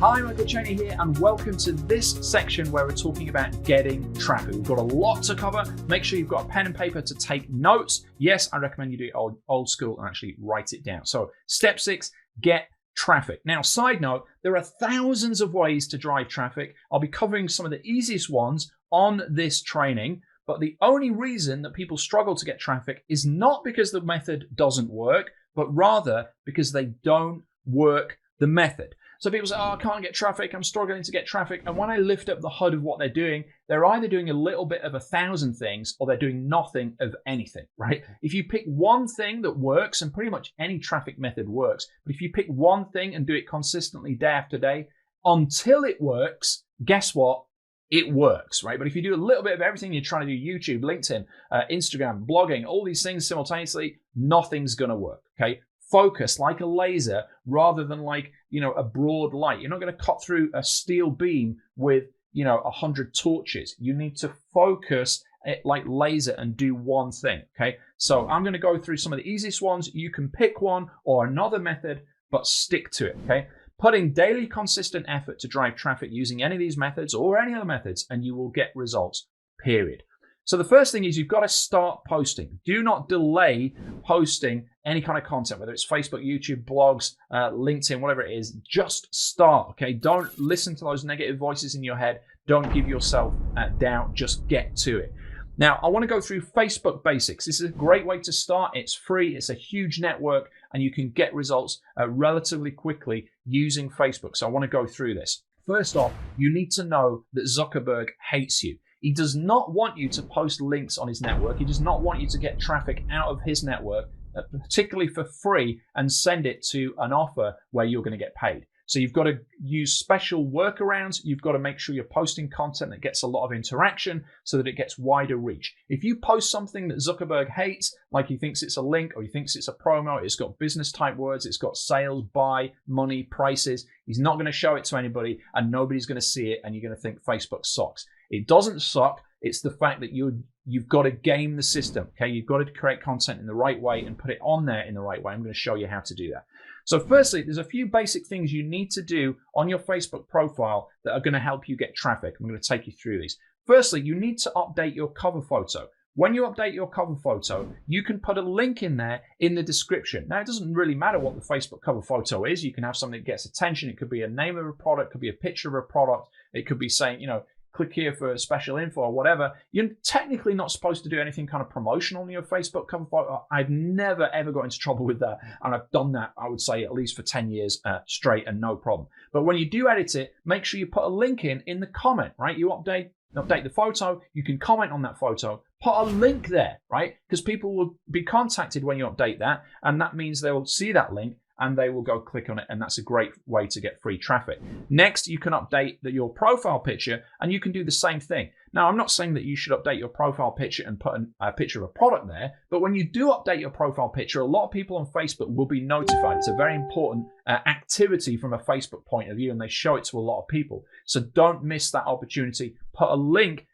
Hi, Michael Cheney here, and welcome to this section where we're talking about getting traffic. We've got a lot to cover. Make sure you've got a pen and paper to take notes. Yes, I recommend you do it old school and actually write it down. So step 6, get traffic. Now, side note, there are thousands of ways to drive traffic. I'll be covering some of the easiest ones on this training, but the only reason that people struggle to get traffic is not because the method doesn't work, but rather because they don't work the method. So people say, oh, I can't get traffic, I'm struggling to get traffic. And when I lift up the hood of what they're either doing a little bit of 1,000 things or they're doing nothing of anything, right? If you pick one thing that works, and pretty much any traffic method works, but if you pick one thing and do it consistently day after day until it works, guess what? It works, right? But if you do a little bit of everything, you're trying to do YouTube, LinkedIn, Instagram, blogging, all these things simultaneously, nothing's going to work, okay? Focus like a laser rather than like, a broad light. You're not going to cut through a steel beam with, 100 torches. You need to focus it like laser and do one thing, okay? So I'm going to go through some of the easiest ones. You can pick one or another method, but stick to it, okay? Put in daily consistent effort to drive traffic using any of these methods or any other methods, and you will get results, period. So the first thing is you've got to start posting. Do not delay posting any kind of content, whether it's Facebook, YouTube, blogs, LinkedIn, whatever it is. Just start, okay? Don't listen to those negative voices in your head. Don't give yourself doubt. Just get to it. Now, I want to go through Facebook basics. This is a great way to start. It's free. It's a huge network, and you can get results relatively quickly using Facebook. So I want to go through this. First off, you need to know that Zuckerberg hates you. He does not want you to post links on his network. He does not want you to get traffic out of his network, particularly for free, and send it to an offer where you're going to get paid. So you've got to use special workarounds. You've got to make sure you're posting content that gets a lot of interaction so that it gets wider reach. If you post something that Zuckerberg hates, like he thinks it's a link or he thinks it's a promo, it's got business type words, it's got sales, buy, money, prices, he's not going to show it to anybody and nobody's going to see it and you're going to think Facebook sucks. It doesn't suck. It's the fact that you've got to game the system. Okay, you've got to create content in the right way and put it on there in the right way. I'm going to show you how to do that. So firstly, there's a few basic things you need to do on your Facebook profile that are going to help you get traffic. I'm going to take you through these. Firstly, you need to update your cover photo. When you update your cover photo, you can put a link in there in the description. Now, it doesn't really matter what the Facebook cover photo is. You can have something that gets attention. It could be a name of a product, it could be a picture of a product. It could be saying, click here for special info or whatever. You're technically not supposed to do anything kind of promotional on your Facebook cover photo. I've never, ever got into trouble with that. And I've done that, I would say, at least for 10 years straight and no problem. But when you do edit it, make sure you put a link in the comment, right? You update the photo, you can comment on that photo, put a link there, right? Because people will be contacted when you update that. And that means they will see that link and they will go click on it, and that's a great way to get free traffic. Next, you can update your profile picture, and you can do the same thing. Now, I'm not saying that you should update your profile picture and put a picture of a product there, but when you do update your profile picture, a lot of people on Facebook will be notified. It's a very important activity from a Facebook point of view, and they show it to a lot of people. So don't miss that opportunity. Put a link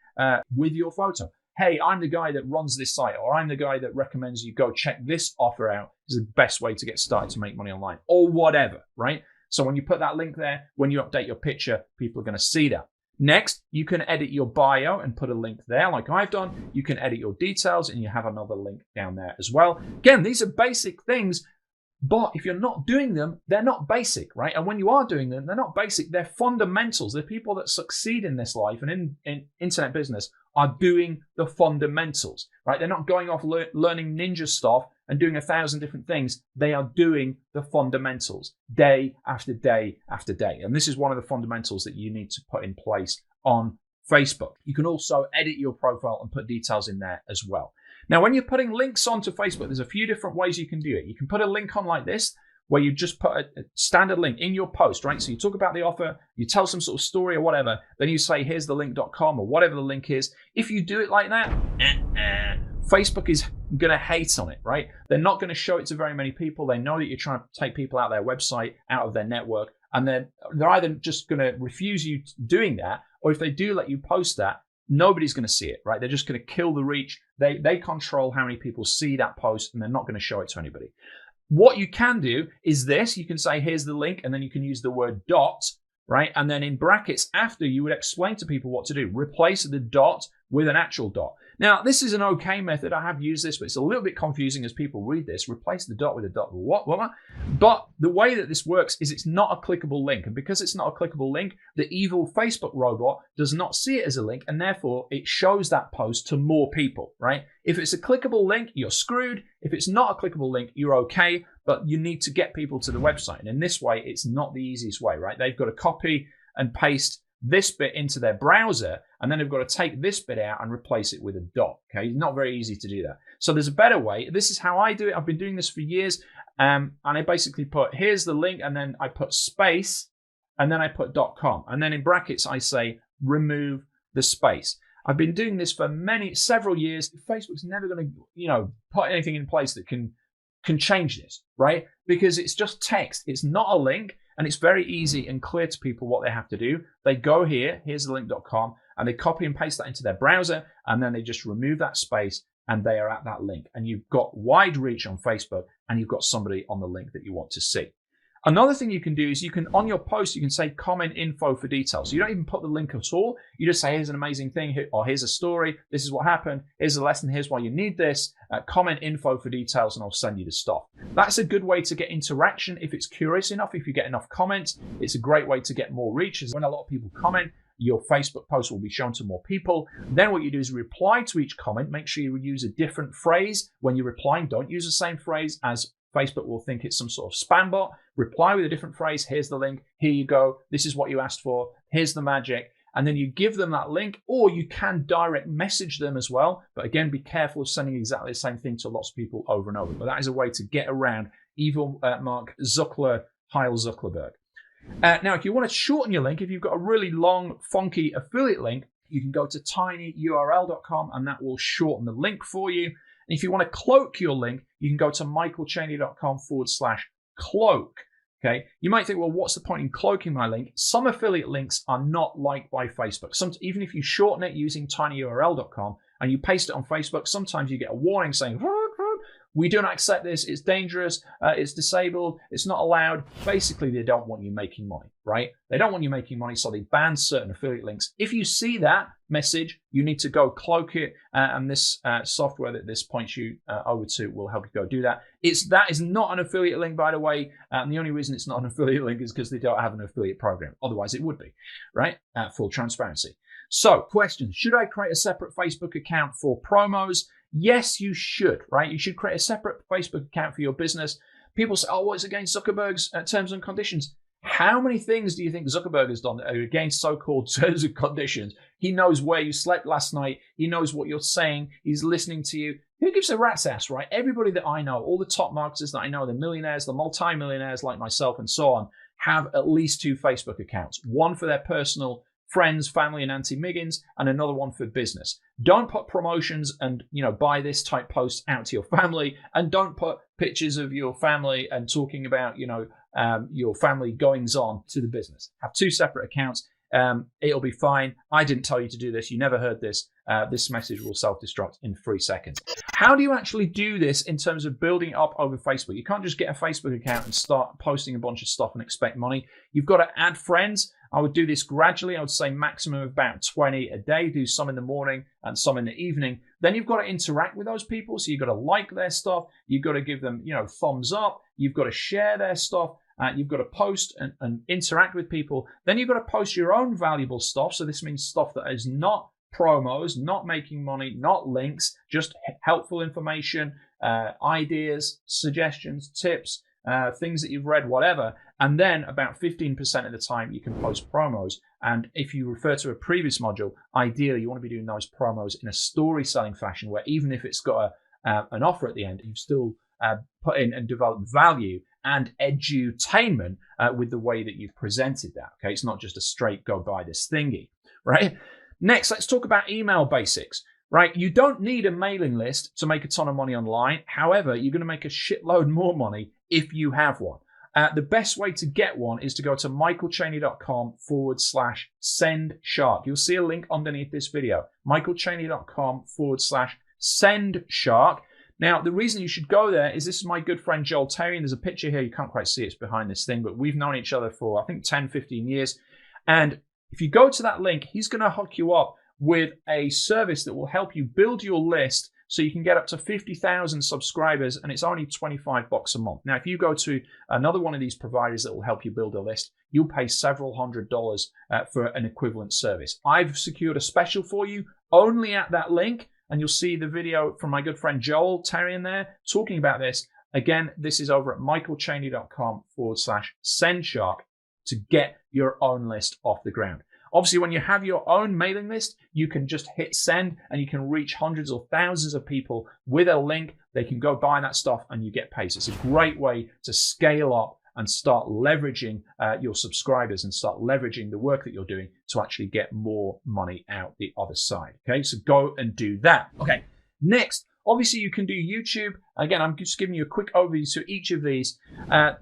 with your photo. Hey, I'm the guy that runs this site, or I'm the guy that recommends you go check this offer out. It's the best way to get started to make money online, or whatever, right? So when you put that link there, when you update your picture, people are going to see that. Next, you can edit your bio and put a link there like I've done. You can edit your details and you have another link down there as well. Again, these are basic things, but if you're not doing them, they're not basic, right? And when you are doing them, they're not basic. They're fundamentals. They're people that succeed in this life and in internet business are doing the fundamentals, right? They're not going off learning ninja stuff and doing 1,000 different things. They are doing the fundamentals day after day after day. And this is one of the fundamentals that you need to put in place on Facebook. You can also edit your profile and put details in there as well. Now, when you're putting links onto Facebook, there's a few different ways you can do it. You can put a link on like this, where you just put a standard link in your post, right? So you talk about the offer, you tell some sort of story or whatever, then you say, here's the link.com or whatever the link is. If you do it like that, Facebook is going to hate on it, right? They're not going to show it to very many people. They know that you're trying to take people out of their website, out of their network, and they're either just going to refuse you doing that, or if they do let you post that, nobody's going to see it, right? They're just going to kill the reach. They control how many people see that post, and they're not going to show it to anybody. What you can do is this. You can say, here's the link, and then you can use the word dot right? And then in brackets after, you would explain to people what to do. Replace the dot with an actual dot. Now, this is an okay method. I have used this, but it's a little bit confusing as people read this. Replace the dot with a dot. What? But the way that this works is it's not a clickable link. And because it's not a clickable link, the evil Facebook robot does not see it as a link, and therefore it shows that post to more people, right? If it's a clickable link, you're screwed. If it's not a clickable link, you're okay, but you need to get people to the website. And in this way, it's not the easiest way, right? They've got to copy and paste this bit into their browser, and then they've got to take this bit out and replace it with a dot. Okay, it's not very easy to do that. So there's a better way. This is how I do it. I've been doing this for years, and I basically put, here's the link, and then I put space, and then I put .com, and then in brackets I say remove the space. I've been doing this for several years. Facebook's never going to, put anything in place that can change this, right? Because it's just text. It's not a link. And it's very easy and clear to people what they have to do. They go here, here's the link.com, and they copy and paste that into their browser, and then they just remove that space, and they are at that link. And you've got wide reach on Facebook, and you've got somebody on the link that you want to see. Another thing you can do is on your post, you can say comment info for details. So you don't even put the link at all. You just say, here's an amazing thing, or here's a story. This is what happened. Here's a lesson. Here's why you need this. Comment info for details, and I'll send you the stuff. That's a good way to get interaction. If it's curious enough, if you get enough comments, it's a great way to get more reach. When a lot of people comment, your Facebook post will be shown to more people. Then what you do is reply to each comment. Make sure you use a different phrase when you're replying. Don't use the same phrase, as Facebook will think it's some sort of spam bot. Reply with a different phrase. Here's the link. Here you go. This is what you asked for. Here's the magic. And then you give them that link, or you can direct message them as well. But again, be careful of sending exactly the same thing to lots of people over and over. But that is a way to get around evil Mark Zuckerberg, Heil Zuckerberg. Now, if you want to shorten your link, if you've got a really long, funky affiliate link, you can go to tinyurl.com, and that will shorten the link for you. And if you want to cloak your link, you can go to michaelchaney.com/cloak. Okay. You might think, well, what's the point in cloaking my link? Some affiliate links are not liked by Facebook. Even if you shorten it using tinyurl.com and you paste it on Facebook, sometimes you get a warning saying, we do not accept this. It's dangerous. It's disabled. It's not allowed. Basically, they don't want you making money, right? They don't want you making money, so they ban certain affiliate links. If you see that message, you need to go cloak it, and this software that this points you over to will help you go do that. That is not an affiliate link, by the way, and the only reason it's not an affiliate link is because they don't have an affiliate program. Otherwise, it would be, right? Full transparency. So, question: should I create a separate Facebook account for promos? Yes, you should, right? You should create a separate Facebook account for your business. People say, oh, well, it's against Zuckerberg's terms and conditions. How many things do you think Zuckerberg has done that are against so-called terms and conditions? He knows where you slept last night. He knows what you're saying. He's listening to you. Who gives a rat's ass, right? Everybody that I know, all the top marketers that I know, the millionaires, the multi-millionaires like myself and so on, have at least 2 Facebook accounts. One for their personal friends, family, and Auntie Miggins, and another one for business. Don't put promotions and, buy this type posts out to your family, and don't put pictures of your family and talking about, your family goings on to the business. Have 2 separate accounts. It'll be fine. I didn't tell you to do this. You never heard this. This message will self-destruct in 3 seconds. How do you actually do this in terms of building it up over Facebook? You can't just get a Facebook account and start posting a bunch of stuff and expect money. You've got to add friends. I would do this gradually. I would say maximum of about 20 a day. Do some in the morning and some in the evening. Then you've got to interact with those people. So you've got to like their stuff. You've got to give them, thumbs up. You've got to share their stuff. You've got to post and interact with people. Then you've got to post your own valuable stuff. So this means stuff that is not promos, not making money, not links, just helpful information, ideas, suggestions, tips, things that you've read, whatever. And then about 15% of the time you can post promos. And if you refer to a previous module, ideally you want to be doing those promos in a story selling fashion, where even if it's got an offer at the end, you've still put in and developed value and edutainment with the way that you've presented that. Okay, it's not just a straight go buy this thingy, right? Next, let's talk about email basics. Right, you don't need a mailing list to make a ton of money online. However, you're going to make a shitload more money if you have one. The best way to get one is to go to michaelchaney.com/send shark. You'll see a link underneath this video, michaelchaney.com/send shark. Now, the reason you should go there is this is my good friend Joel Terry, and there's a picture here. You can't quite see it's behind this thing, but we've known each other for, I think, 10, 15 years. And if you go to that link, he's going to hook you up with a service that will help you build your list so you can get up to 50,000 subscribers, and it's only $25 a month. Now, if you go to another one of these providers that will help you build a list, you'll pay several $100s for an equivalent service. I've secured a special for you only at that link, and you'll see the video from my good friend Joel Terry in there talking about this. Again, this is over at michaelchaney.com/SendShark to get your own list off the ground. Obviously, when you have your own mailing list, you can just hit send and you can reach hundreds or thousands of people with a link. They can go buy that stuff and you get paid. So it's a great way to scale up and start leveraging your subscribers and start leveraging the work that you're doing to actually get more money out the other side. Okay, so go and do that. Okay, next. Obviously, you can do YouTube. Again, I'm just giving you a quick overview to each of these.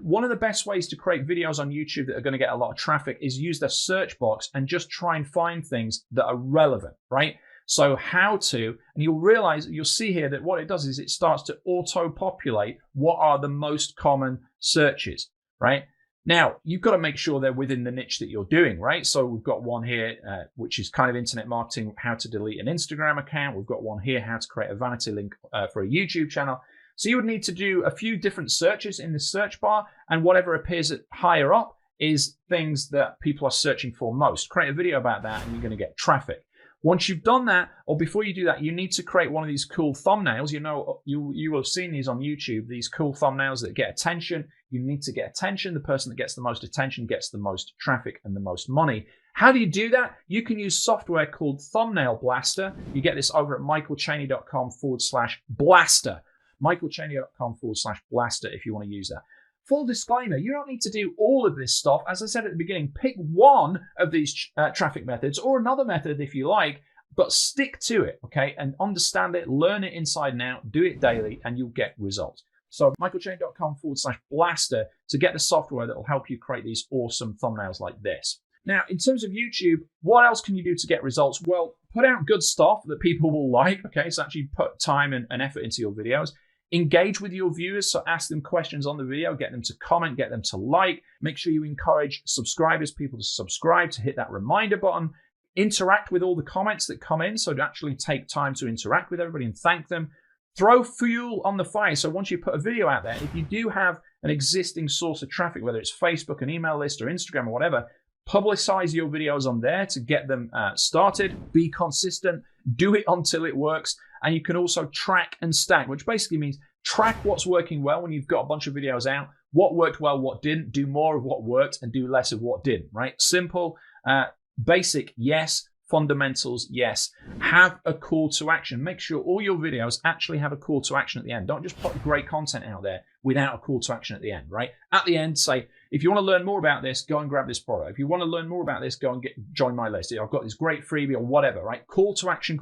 One of the best ways to create videos on YouTube that are going to get a lot of traffic is use the search box and just try and find things that are relevant, right? So how to, and you'll see here that what it does is it starts to auto-populate what are the most common searches, right? Now, you've got to make sure they're within the niche that you're doing, right? So we've got one here, which is kind of internet marketing, how to delete an Instagram account. We've got one here, how to create a vanity link for a YouTube channel. So you would need to do a few different searches in the search bar, and whatever appears higher up is things that people are searching for most. Create a video about that and you're going to get traffic. Once you've done that, or before you do that, you need to create one of these cool thumbnails. You know, you will have seen these on YouTube, these cool thumbnails that get attention. You need to get attention. The person that gets the most attention gets the most traffic and the most money. How do you do that? You can use software called Thumbnail Blaster. You get this over at michaelchaney.com/blaster. michaelchaney.com/blaster if you want to use that. Full disclaimer, you don't need to do all of this stuff. As I said at the beginning, pick one of these traffic methods or another method if you like, but stick to it, okay? And understand it, learn it inside and out, do it daily, and you'll get results. So michaelchaney.com/blaster to get the software that will help you create these awesome thumbnails like this. Now, in terms of YouTube, what else can you do to get results? Well, put out good stuff that people will like, okay? So actually put time and effort into your videos. Engage with your viewers, so ask them questions on the video, get them to comment, get them to like. Make sure you encourage subscribers, people to subscribe, to hit that reminder button. Interact with all the comments that come in, so to actually take time to interact with everybody and thank them. Throw fuel on the fire, so once you put a video out there, if you do have an existing source of traffic, whether it's Facebook, an email list, or Instagram, or whatever, publicize your videos on there to get them started. Be consistent, do it until it works. And you can also track and stack, which basically means track what's working well when you've got a bunch of videos out, what worked well, what didn't, do more of what worked and do less of what didn't, right? Simple, basic, yes. Fundamentals, yes. Have a call to action. Make sure all your videos actually have a call to action at the end. Don't just put great content out there without a call to action at the end, right? At the end, say, if you want to learn more about this, go and grab this product. If you want to learn more about this, go and join my list. I've got this great freebie or whatever, right? Call to action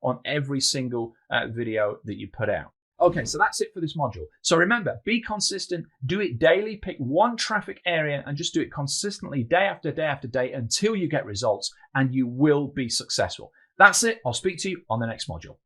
on every single video that you put out. Okay, so that's it for this module. So remember, be consistent, do it daily, pick one traffic area and just do it consistently day after day after day until you get results, and you will be successful. That's it. I'll speak to you on the next module.